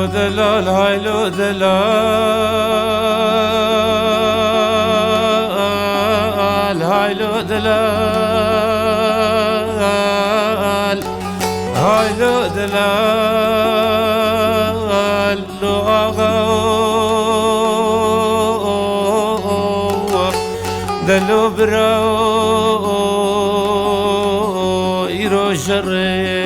لو دلال هاي لو دلال هاي لو دلال هاي لو دلال لو أغا دلو براو إيرو شري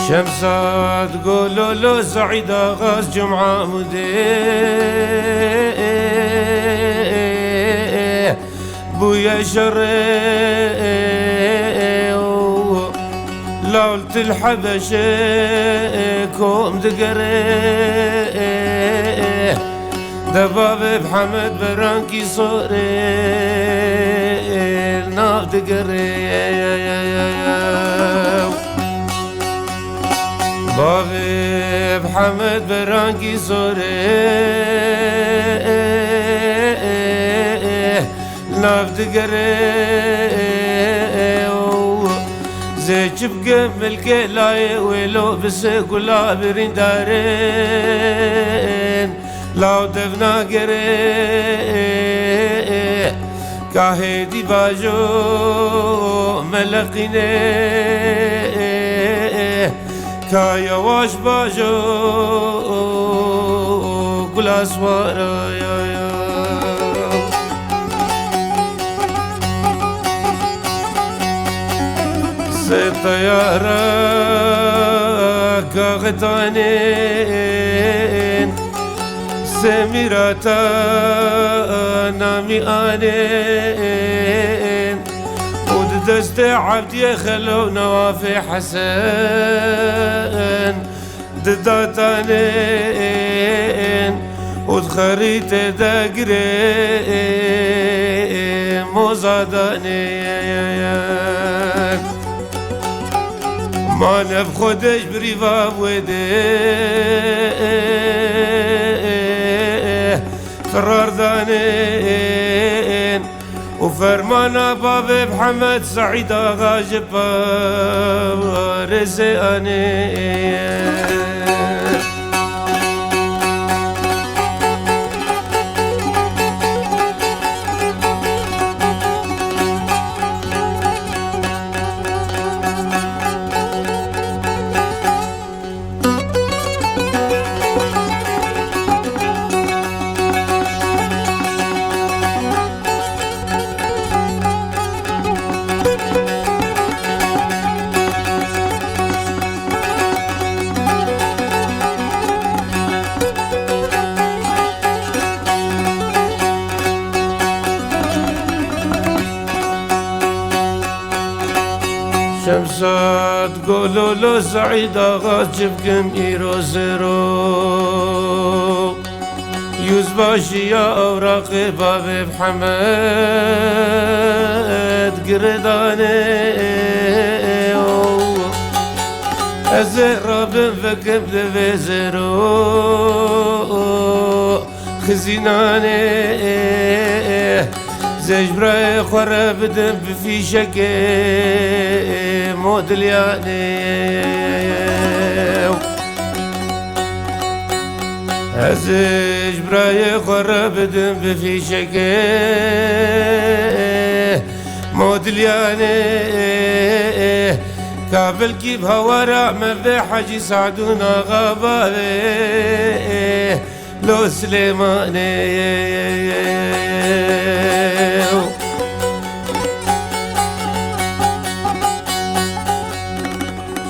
شمسات قولوا له سعيد غاز جمعة مديه بويا شري لولت الحبشة كوم دقري دباب بحمد برانكي صوري ناف دقري بابي بحمد برانكي صوري ناف دقري زيج بقبل كلاي ولو بس كلا برين دارين لو دفنا قري كاهدي باجو ملقيني كايا واش باجو كل اسوارا يا طيارة كاغتانين سميراتا نامي آنين ودست عبد يخلو نوافي حسن دداتانين ودخريت دقري موزادانين ما نبخدش بريفاب وده قرار دانين وفرمانا بابي بحمد سعيد آغا جبار رزقانين شمسات قولوا له سعيد آغا جبكم إيرو زيرو يوزباشي يا أوراقي بابي بحمد قرداني أزير بن فكم دفي زيرو خزيناني زيج براي خرب دم في شكي مودلياني زيج براي خرب دم في شكي مودلياني كابل كي بهورا من في حجي سعدونا غابالي لو سليماني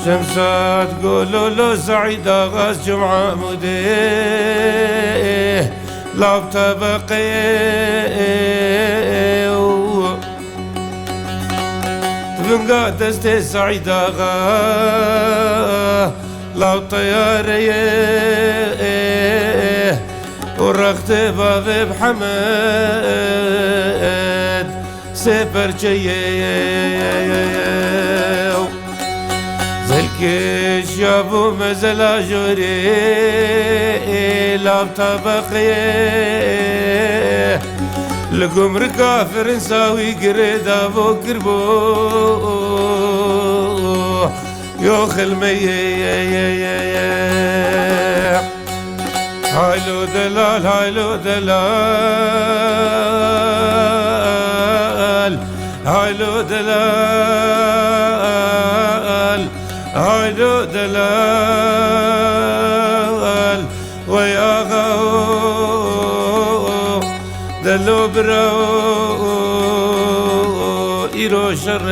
شمسات قولوا له سعيد غاز جمعة مديه لو تبقيه تبنقى دستي سعيد غا لو طياريه ورخت بابي بحمد سفر جيه زلكش يابو مزلا جوري لاب طبقيه لقمر كافر نساوي قريدا بو قربو يو خلمي هايلو دلال هايلو دلال هايلو دلال هايلو دلال ويا غاو دلو برو إيرو شر